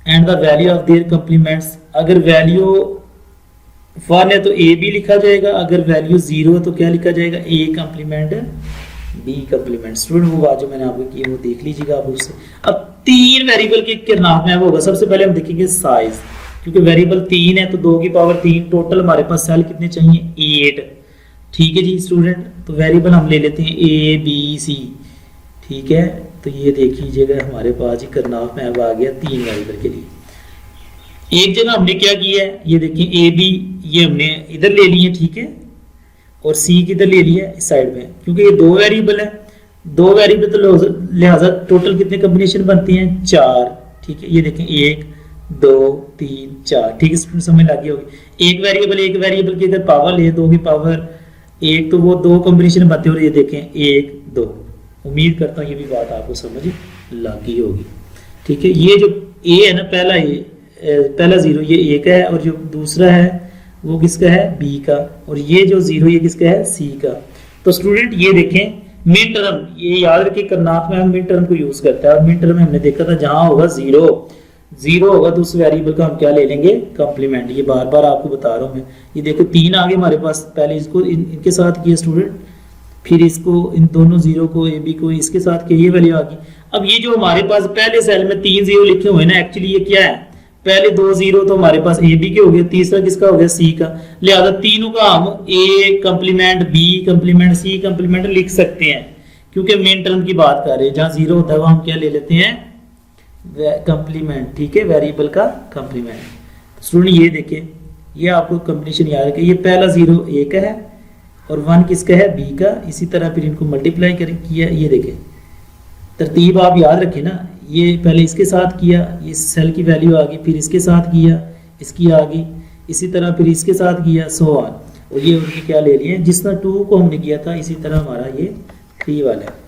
and the value of their complements. अगर वैल्यू 1 है तो ए बी लिखा जाएगा, अगर वैल्यू 0 है तो क्या लिखा जाएगा, ए कंप्लीमेंट बी कंप्लीमेंट। स्टूडेंट वो बात जो मैंने आपको की वो देख लीजिएगा आप उससे। अब 3 वेरिएबल के करनाफ में होगा, सबसे पहले हम देखेंगे साइज, क्योंकि वेरिएबल 3 है तो 2 की पावर 3, टोटल हमारे पास सेल कितने चाहिए, 8। ठीक है जी स्टूडेंट, तो वेरिएबल हम ले लेते हैं ए बी सी। ठीक है, तो ये देख लीजिएगा हमारे पास ही करनाफ में अब आ गया 3 वेरिएबल के लिए। एक जगह हमने क्या किया है, ये देखिए ए बी ये हमने इधर ले लिए, ठीक है, और सी किधर ले लिया इस साइड में, क्योंकि ये 2 वेरिएबल है, 2 वेरिएबल तो लिहाजा टोटल कितने कॉम्बिनेशन बनती हैं, 4। ठीक है, ये देखें 1 2 3 4, ठीक है, समझ लगी होगी। एक वेरिएबल की अगर पावर ले 2 की पावर 1 तो वो 2 कॉम्बिनेशन बनते हैं, और ये देखें 1 2। उम्मीद करता हूँ ये भी बात आपको समझ लगी होगी। ठीक है, ये जो ए है ना, पहला 0 ये ए का है, और जो दूसरा है वो किसका है, बी का, और ये जो 0 ये किसका है, सी का। तो स्टूडेंट ये देखें मिन टर्म, ये याद रखिए करनाफ में हम मिन टर्म को यूज करते हैं, और मिन टर्म में हमने देखा था जहां होगा 0 होगा तो उस वेरिएबल का हम क्या ले लेंगे, कंप्लीमेंट। ये बार बार आपको बता रहा हूं मैं। ये देखो 3 आगे हमारे पास, पहले इसको इनके साथ किया स्टूडेंट, फिर इसको इन दोनों 0 को ए बी को इसके साथ किया, ये वैल्यू आ गई। अब ये जो हमारे पास पहले सेल में 3 0 लिखे हुए ना, एक्चुअली ये क्या है, पहले 2 0 तो हमारे पास ए बी के हो गए, तीसरा किसका हो गया, सी का। लिहाजा तीनों का हम ए कंप्लीमेंट बी कंप्लीमेंट सी कंप्लीमेंट लिख सकते हैं, क्योंकि मेन टर्म की बात कर रहे हैं, जहां 0 होता है वहां हम क्या ले लेते हैं, कंप्लीमेंट। ठीक है, वेरिएबल का कंप्लीमेंट। स्टूडेंट ये देखिए, ये आपको कॉम्बिनेशन याद है कि ये पहला 0 ए का है और 1 किसका है, बी का। इसी तरह फिर इनको मल्टीप्लाई करें किया, ये देखें तरतीब आप याद रखें ना, ये पहले इसके साथ किया, ये सेल की वैल्यू आ गई, फिर इसके साथ किया, इसकी आ गई, इसी तरह फिर इसके साथ किया, सो ऑन। और ये उनके क्या ले लिए, जिस तरह 2 को हमने किया था इसी तरह हमारा ये 3 वाला है।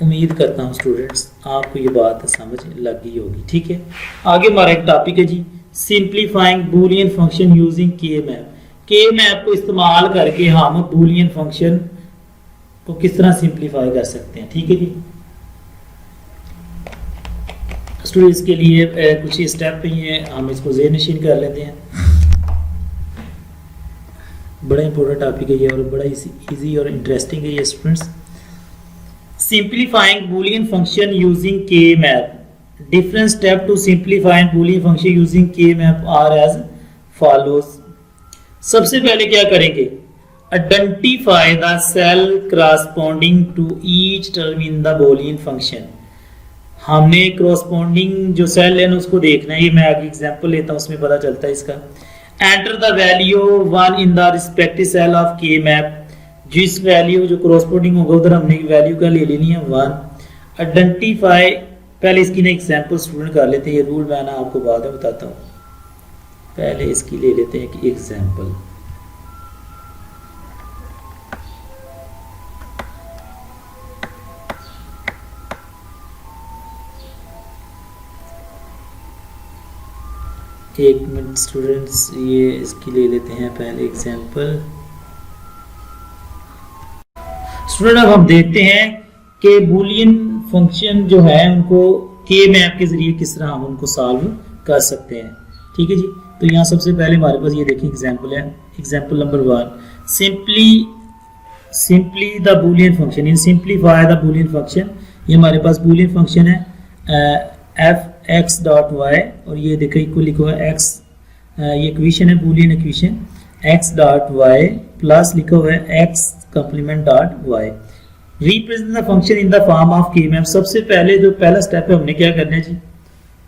उम्मीद करता हूँ स्टूडेंट्स आपको ये बात समझ लग गई होगी। ठीक है, आगे हमारा एक टॉपिक है जी, simplifying Boolean function using K map. के मैप को इस्तेमाल करके हम बूलियन फंक्शन को किस तरह सिंप्लीफाई कर सकते हैं। ठीक है जी स्टूडेंट्स, के लिए कुछ स्टेप ही हैं, हम इसको ज़हन-नशीन कर लेते हैं। बड़ा इंपॉर्टेंट टॉपिक है ये और बड़ा इजी और इंटरेस्टिंग है ये students. Simplifying Boolean function using K map, different step to simplifying Boolean function using K map are as follows. सबसे पहले क्या करेंगे, identify the cell corresponding to each term in the Boolean function. हमने corresponding जो cell है ना उसको देखना है, ये मैं आगे एग्जांपल लेता हूँ उसमें पता चलता है इसका। Enter the value 1 in the respective cell of K map, जिस वैल्यू जो करस्पॉन्डिंग होगा उधर हमने वैल्यू का ले लेनी है 1। आइडेंटिफाई, पहले इसकी ना एग्जांपल स्टूडेंट कर लेते हैं, ये रूल मैं ना आपको बाद में बताता हूँ, पहले इसकी ले लेते हैं कि एग्जांपल। एक मिनट स्टूडेंट्स, ये इसकी ले लेते हैं पहले एग्जांपल। स्टूडेंट अब हम देखते हैं कि बूलियन फंक्शन जो है उनको के मैप के जरिए किस तरह हम उनको सॉल्व कर सकते हैं। ठीक है जी, तो यहाँ सबसे पहले हमारे पास ये देखिए एग्जांपल है, example number 1, simply the Boolean function, in simplify the Boolean function. ये हमारे पास बूलियन फंक्शन है एफ एक्स डॉट वाई, और ये देखो इक्वल लिखा हुआ है एक्स, ये इक्वेशन है Boolean equation, x dot y plus लिखा हुआ है x complement dot y. Represent the function in the form of K map. सबसे पहले जो पहला स्टेप है हमने क्या करना है जी,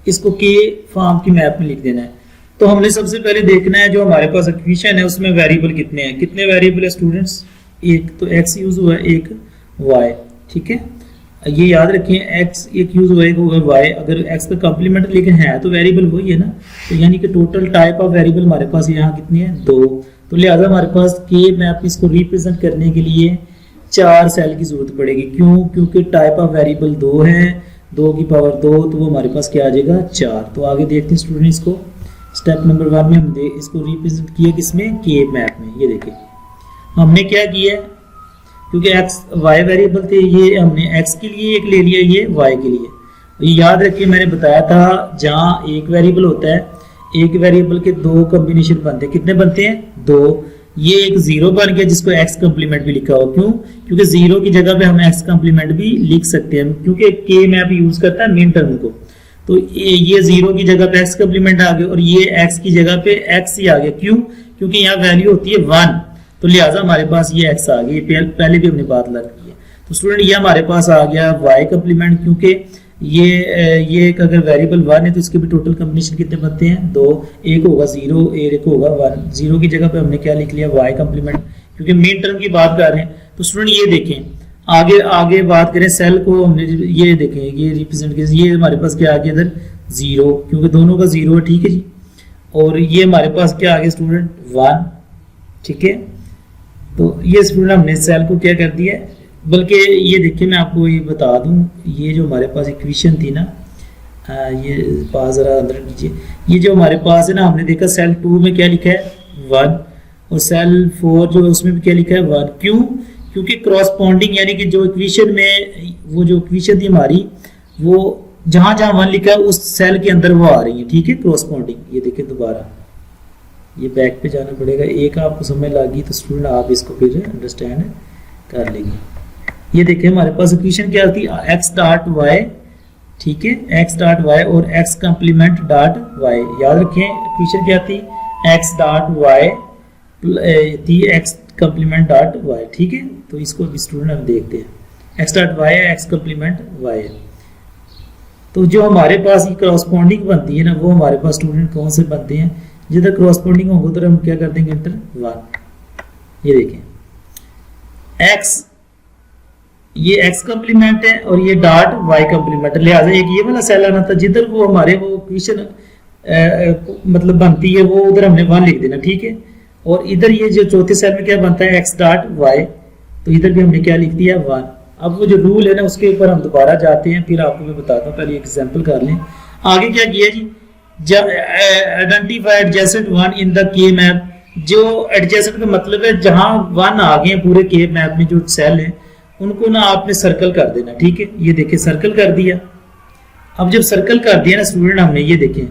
इसको के फॉर्म की मैप में लिख देना है। तो हमने सबसे पहले देखना है जो हमारे पास इक्वेशन है उसमें वेरिएबल कितने हैं, कितने वेरिएबल है स्टूडेंट्स, एक तो एक्स यूज हुआ है, एक वाई। ठीक है, ये याद रखें एक्स एक यूज हुआ, एक होगा वाई। अगर एक्स का कॉम्प्लीमेंट लेकिन है तो वेरिएबल वही है ना, तो यानी कि टोटल टाइप ऑफ वेरिएबल हमारे पास यहाँ कितनी है, 2। तो लिहाजा हमारे पास के मैप इसको रिप्रेजेंट करने के लिए 4 सेल की जरूरत पड़ेगी। क्यों, क्योंकि टाइप ऑफ वेरिएबल 2 है, 2 की पावर 2, तो वो हमारे पास क्या आ जाएगा 4। तो आगे देखते हैं स्टूडेंट, इसको स्टेप नंबर 1 में हम इसको रिप्रेजेंट किया किसमें, के मैप में। ये देखें हमने क्या किया, क्योंकि एक्स वाई वेरिएबल थे, ये हमने एक्स के लिए एक ले लिया, ये वाई के लिए। ये याद रखिए मैंने बताया था जहाँ एक वेरिएबल होता है, एक वेरिएबल के 2 कॉम्बिनेशन बनते हैं। कितने बनते हैं, 2। ये एक 0 बन गया जिसको एक्स कॉम्प्लीमेंट भी लिखा हो। क्यों, क्योंकि 0 की जगह पे हम एक्स कॉम्प्लीमेंट भी लिख सकते हैं, क्योंकि के मैप यूज करता है मेन टर्म को। तो ये 0 की जगह पे एक्स कॉम्प्लीमेंट आ गया और ये एक्स की जगह पे एक्स ही आ गया। क्यों, क्योंकि यहाँ वैल्यू होती है 1, तो लिहाजा हमारे पास ये एक्स आ गई, पहले भी हमने बात लग रही है। तो स्टूडेंट ये हमारे पास आ गया वाई कॉम्प्लीमेंट, क्योंकि ये एक अगर वेरिएबल 1 है तो इसके भी टोटल कॉम्बिनेशन कितने बनते हैं, 2। एक होगा 0, एक होगा 1। 0 की जगह पे हमने क्या लिख लिया, वाई कॉम्प्लीमेंट, क्योंकि मेन टर्म की बात कर रहे हैं। तो स्टूडेंट ये देखें, आगे बात करें सेल को, हमने ये देखें ये रिप्रेजेंट किया, ये हमारे पास क्या आ गया इधर 0, क्योंकि दोनों का 0 है। ठीक है जी, और ये हमारे पास क्या आ गया स्टूडेंट 1। ठीक है, तो ये स्टूडेंट हमने सेल को क्या कर दिया, बल्कि ये देखिए मैं आपको ये बता दूं, ये जो हमारे पास इक्वेशन थी ना, ये पास जरा अंदर कीजिए, ये जो हमारे पास है ना, हमने देखा सेल 2 में क्या लिखा है 1, और सेल 4 जो उसमें भी क्या लिखा है 1। क्यों, क्योंकि क्रॉसपॉन्डिंग यानी कि जो इक्वेशन में वो जो इक्वेशन थी हमारी, वो जहां जहां 1 लिखा है उस सेल के अंदर वो आ रही है। ठीक है, क्रॉसपॉन्डिंग। ये देखिए दोबारा ये बैक पे जाना पड़ेगा, एक आपको समझ लगी तो स्टूडेंट आप इसको फिर अंडरस्टैंड कर लेंगे। ये देखिए हमारे पास इक्वेशन क्या थी, एक्स डॉट वाई। ठीक है, एक्स डॉट वाई और एक्स कॉम्प्लीमेंट डॉट वाई। याद रखें इक्वेशन क्या थी, एक्स डॉट वाई थी एक्स कॉम्प्लीमेंट डॉट वाई। ठीक है, तो इसको भी स्टूडेंट हम देखते हैं, एक्स डॉट वाई है, एक्स कॉम्प्लीमेंट वाई है। तो जो हमारे पास क्रॉसपॉन्डिंग बनती है ना, वो हमारे पास स्टूडेंट कौन से बनते हैं, जिधर क्रॉसपॉन्डिंग होगा उधर हम क्या कर देंगे, इंटर 1। ये देखें एक्स, ये एक्स कॉम्प्लीमेंट है और ये डॉट वाई कॉम्प्लीमेंट, लिहाजा एक ये वाला सेल आना था जिधर वो हमारे वो इक्वेशन मतलब बनती है, वो उधर हमने 1 लिख देना। ठीक है, और इधर ये जो चौथे सेल में क्या बनता है, एक्स डॉट वाई, तो इधर भी हमने क्या लिख दिया 1। अब वो जो रूल है ना उसके ऊपर हम दोबारा जाते हैं, फिर आपको मैं बताता हूँ, पहले एग्जाम्पल कर लें। आगे क्या किया जी, आइडेंटिफाई एडजेसेंट 1 इन द के मैप। जो एडजेसेंट का मतलब है जहां 1 आ गए पूरे के मैप में जो सेल है उनको ना आपने सर्कल कर देना, ठीक है। ये देखिए सर्कल कर दिया। अब जब सर्कल कर दिया ना स्टूडेंट हमने, ये देखें,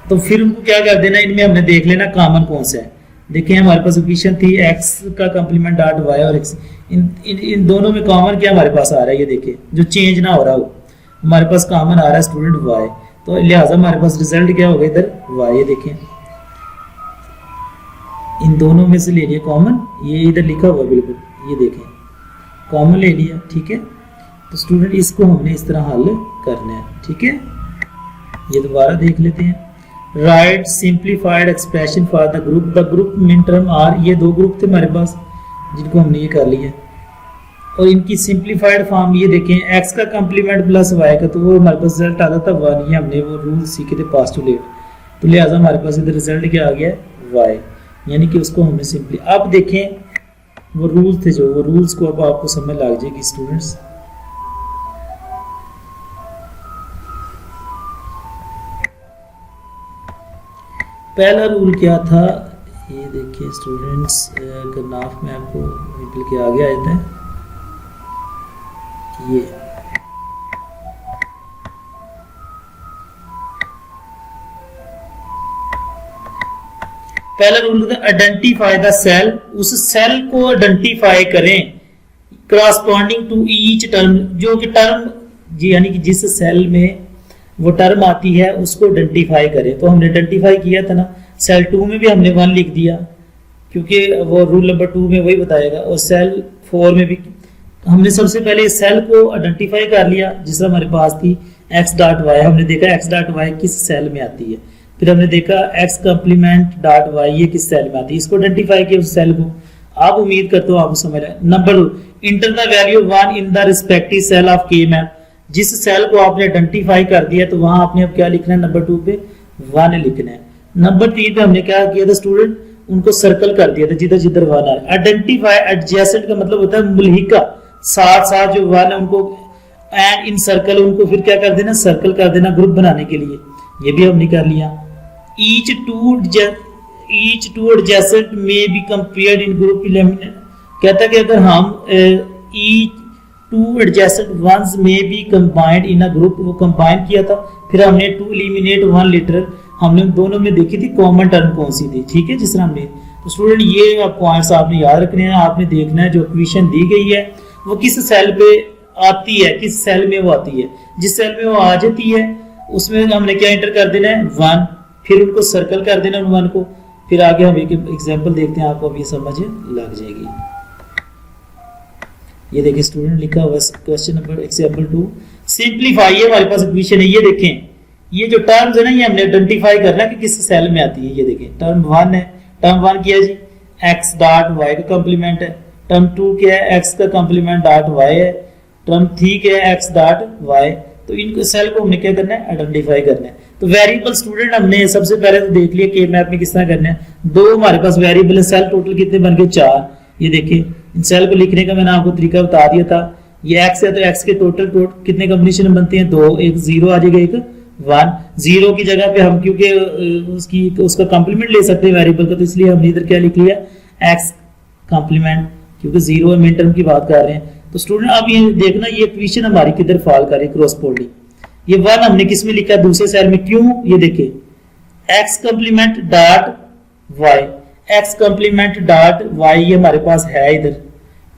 तो फिर उनको क्या कर देना, इनमें हमने देख लेना कॉमन कौन सा है। देखें हमारे पास इक्वेशन थी x का कंप्लीमेंट डॉट y और x, इन दोनों में कॉमन क्या हमारे पास आ रहा है, ये देखिए जो चेंज ना हो रहा हो हमारे पास कॉमन आ रहा है स्टूडेंट y, तो लिहाजा हमारे पास रिजल्ट क्या होगा इधर y। ये देखें इन दोनों में से ले लिया कॉमन, ये इधर लिखा हुआ बिल्कुल, ये देखें कॉमन ले लिया, ठीक है। तो स्टूडेंट इसको हमने इस तरह हल करना है, ठीक है। ये दोबारा देख लेते हैं। Write simplified expression for the group min term are, ये दो ग्रुप थे हमारे पास जिनको हमने ये कर लिया, और इनकी सिंप्लीफाइड फॉर्म ये देखें x का कंप्लीमेंट प्लस y का, तो वो हमारे पास रिजल्ट आता था 1। ये हमने वो रूल सीखे थे पास्टुलेट, तो लिहाजा हमारे पास इधर रिजल्ट क्या आ गया y, यानी कि उसको हमने सिंपली। अब देखें वो रूल्स थे जो, वो रूल्स को अब आपको समझ लग जाएगी स्टूडेंट्स। पहला रूल क्या था, ये देखिए स्टूडेंट्स, करनाफ में आपको निकल के आगे आ जाता है। ये पहला रूल था आइडेंटिफाई द सेल, उस सेल को आइडेंटिफाई करें क्रॉसपॉन्डिंग टू ईच टर्म, जो कि टर्म जी यानी कि जिस सेल में वो टर्म आती है उसको आइडेंटिफाई करें। तो हमने आइडेंटिफाई किया था ना, सेल 2 में भी हमने 1 लिख दिया क्योंकि वो रूल नंबर 2 में वही बताएगा, और सेल 4 में भी हमने सबसे पहले सेल को आइडेंटिफाई कर लिया जिस तरह हमारे पास थी x डॉट वाई, हमने देखा x डॉट वाई किस सेल में आती है, फिर हमने देखा x कंप्लीमेंट डॉट वाई ये किस सेल में आती है, इसको आइडेंटिफाई किया उस सेल को। आप उम्मीद करते हो आपको समझ आए। Number 2, enter the value 1 in the respective cell of K map, जिस सेल को आपने आइडेंटिफाई कर दिया तो वहां आपने अब क्या लिखना है, नंबर 2 पे 1 लिखना है। नंबर 3 पे हमने क्या किया था स्टूडेंट, उनको सर्कल कर दिया था जिधर जिधर 1 आ रहा है। आइडेंटिफाई एडजेसेंट का मतलब होता है मुल्हिका, साथ साथ जो 1 है उनको एंड इन सर्कल, उनको फिर क्या कर देना, सर्कल कर देना ग्रुप बनाने के लिए, ये भी हमने कर लिया। ईच टू एडजेसेंट में be compared in group eliminate, कहता है कि अगर हम ईच टू एडजेसेंट वंस में B combined in a group, वो कंबाइन किया था, फिर हमने टू एलिमिनेट 1 लीटर, हमने दोनों में देखी थी कॉमन टर्म कौन सी थी, ठीक है, जिस तरह हमने। तो स्टूडेंट ये पॉइंट्स आपने याद रखने हैं, आपने देखना है जो इक्वेशन दी गई है वो किस सेल पे आती है, किस सेल में वो आती है। जिस सेल में वो आ जाती है उसमें हमने क्या एंटर कर देना है 1, फिर उनको सर्कल कर देना उन 1 को, फिर आगे हम एक एग्जांपल देखते हैं, आपको अभी समझ लग जाएगी। ये देखिए स्टूडेंट लिखा हुआ क्वेश्चन नंबर एग्जांपल 2, सिंपलीफाई, ये हमारे पास इक्वेशन है, ये देखें ये जो टर्म्स है ना ये हमने आइडेंटिफाई करना कि किस सेल में आती है। ये देखें टर्म 1 है, टर्म 1 किया जी x डॉट y का कंप्लीमेंट है, टर्म 2 क्या है x का कंप्लीमेंट डॉट y है, टर्म 3 क्या है x डॉट y। तो इन सेल को हमने क्या करना है, आइडेंटिफाई करना है। तो वेरिएबल स्टूडेंट हमने सबसे पहले तो देख लिया के मैप में किस तरह करना है। 2 हमारे पास वेरिएबल है, सेल टोटल कितने बन गए 4। ये देखिए इन सेल को लिखने का मैंने आपको तरीका बता दिया था। ये x है तो x के टोटल कितने कॉम्बिनेशन बनते हैं 2, एक 0 आ जाएगा, एक 1। 0 की जगह पे हम क्योंकि उसका कंप्लीमेंट ले सकते हैं वेरिएबल का, तो इसलिए हमने इधर क्या लिख लिया x कंप्लीमेंट, क्योंकि 0 है, मिन टर्म की बात कर रहे हैं। तो स्टूडेंट अब ये देखना ये इक्वेशन हमारी किधर फॉल कर रही है, क्रॉसपोल्डिंग। ये 1 हमने किस में लिखा, दूसरे सेल में, क्यों, ये देखिए x complement dot y, x complement dot y ये हमारे पास है इधर,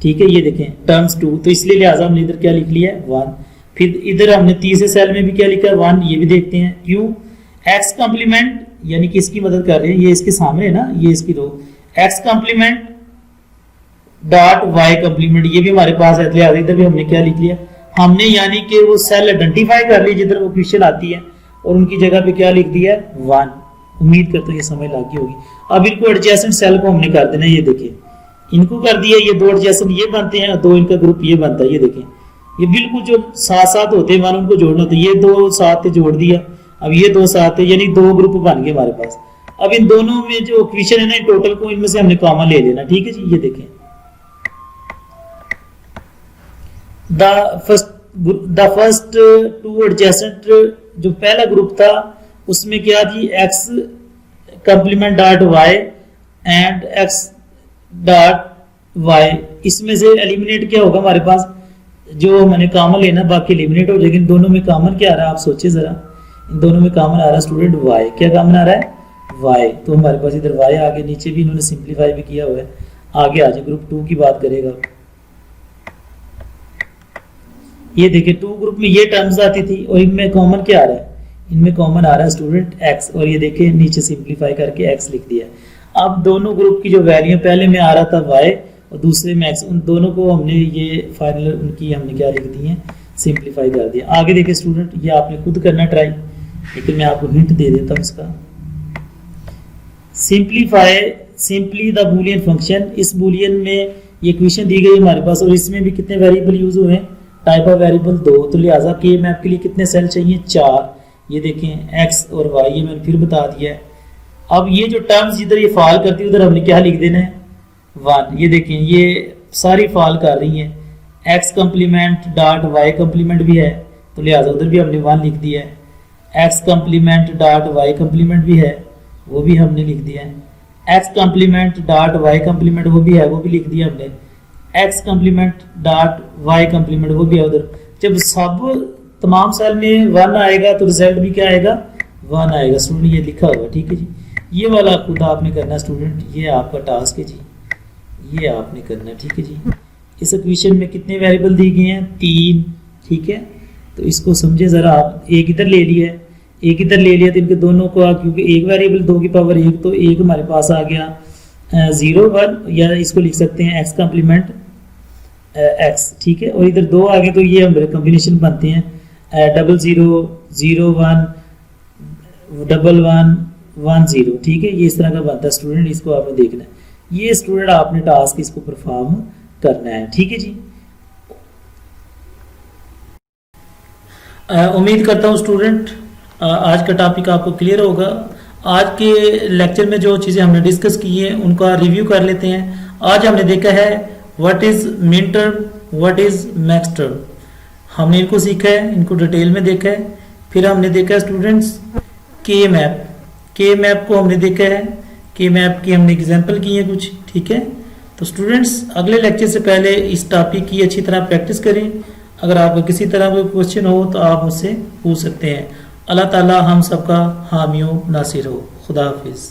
ठीक है। ये देखें टर्म्स 2, तो इसलिए लिहाजा हमने इधर क्या लिख लिया 1। फिर इधर हमने तीसरे सेल में भी क्या लिखा है 1, ये भी देखते हैं क्यों, x कंप्लीमेंट यानी कि इसकी मदद कर रहे हैं, ये इसके सामने है ना, ये इसकी रो, x complement dot y complement ये भी हमारे पास है, लिहाजा इधर भी हमने क्या लिख लिया, हमने यानी कि वो सेल आइडेंटिफाई कर ली जिधर वो क्वेश्चन आती है और उनकी जगह पे क्या लिख दिया 1। उम्मीद करता हूँ ये समझ लग गई होगी। अब इनको एडजेसेंट सेल को हमने कर देना, ये देखिए इनको कर दिया, ये 2 एडजेसेंट ये बनते हैं, 2 इनका ग्रुप ये बनता है। ये देखें ये बिल्कुल जो साथ साथ होते हैं मान उनको जोड़ना होता है, ये 2 साथ जोड़ दिया, अब ये 2 साथ है, यानी 2 ग्रुप बन गए हमारे पास। अब इन दोनों में जो इक्वेशन है ना टोटल को इनमें से हमने कॉमन ले लेना, ठीक है जी। ये देखें द फर्स्ट 2 एडजेसेंट जो पहला ग्रुप था उसमें क्या थी x complement dot y and x dot y, इसमें से एलिमिनेट क्या होगा हमारे पास, जो मैंने कॉमन लेना बाकी एलिमिनेट हो जाएगी। इन दोनों में कॉमन क्या आ रहा है आप सोचिए जरा, इन दोनों में कॉमन आ रहा है स्टूडेंट वाई, क्या कॉमन आ रहा है वाई, तो हमारे पास इधर वाई आगे, नीचे भी इन्होंने सिंप्लीफाई भी किया हुआ है। आगे आ जाए ग्रुप 2 की बात करेगा, ये देखिए 2 ग्रुप में ये टर्म्स आती थी और इनमें कॉमन क्या आ रहा है, इनमें कॉमन आ रहा है स्टूडेंट एक्स, और ये देखिए नीचे सिंप्लीफाई करके एक्स लिख दिया। अब दोनों ग्रुप की जो वैल्यू पहले में आ रहा था वाई और दूसरे में एक्स, उन दोनों को हमने ये फाइनल उनकी हमने क्या लिख दी है, सिंप्लीफाई कर दिया। आगे देखिए स्टूडेंट, ये आपने खुद करना ट्राई, लेकिन मैं आपको हिंट दे देता हूँ इसका। Simplify simply the Boolean function, इस बूलियन में ये इक्वेशन दी गई हमारे पास और इसमें भी कितने वेरिएबल यूज हुए हैं, टाइप ऑफ वेरिएबल 2, तो लिहाजा के मैप के लिए कितने सेल चाहिए 4। ये देखें एक्स और वाई, ये मैंने फिर बता दिया है। अब ये जो टर्म्स जिधर ये फॉल करती है उधर हमने क्या लिख देना है 1। ये देखें ये सारी फॉल कर रही है, x complement dot y complement भी है, तो लिहाजा उधर भी हमने 1 लिख दिया है। X complement dot y complement भी है, वो भी हमने लिख दिया है। X complement dot y complement वो भी है, वो भी लिख दिया हमने। X complement dot y complement वो भी है उधर। जब सब तमाम सेल में 1 आएगा तो रिजल्ट भी क्या आएगा 1 आएगा स्टूडेंट, ये लिखा हुआ ठीक है जी। ये वाला खुद आपने करना स्टूडेंट, ये आपका टास्क है जी, ये आपने करना ठीक है जी। इस इक्वेशन में कितने वेरिएबल दिए गए हैं 3, ठीक है, तो इसको समझे जरा आप। एक इधर ले लिया, एक इधर ले लिया, तो इनके दोनों को क्योंकि एक वेरिएबल 2 की पावर 1, तो एक हमारे पास आ गया 0 1, या इसको लिख सकते हैं एक्स कम्प्लीमेंट एक्स, ठीक है। और इधर 2 आ गए तो ये हमारे कॉम्बिनेशन बनते हैं 00 0 1 1 1 1 0, ठीक है, ये इस तरह का बनता है स्टूडेंट, इसको आपने देखना है। ये स्टूडेंट आपने टास्क इसको परफॉर्म करना है, ठीक है जी। उम्मीद करता हूँ स्टूडेंट आज का टॉपिक आपको क्लियर होगा। आज के लेक्चर में जो चीज़ें हमने डिस्कस की हैं उनका रिव्यू कर लेते हैं। आज हमने देखा है what is min term, what is max term, हमने इनको सीखा है, इनको डिटेल में देखा है। फिर हमने देखा है स्टूडेंट्स के मैप, के मैप को हमने देखा है, के मैप की हमने एग्जांपल की है कुछ, ठीक है। तो स्टूडेंट्स अगले लेक्चर से पहले इस टॉपिक की अच्छी तरह प्रैक्टिस करें। अगर आपको किसी तरह कोई क्वेश्चन हो तो आप मुझसे पूछ सकते हैं। अल्लाह ताला हम सबका हामी नासिर हो। खुदा हाफिज़।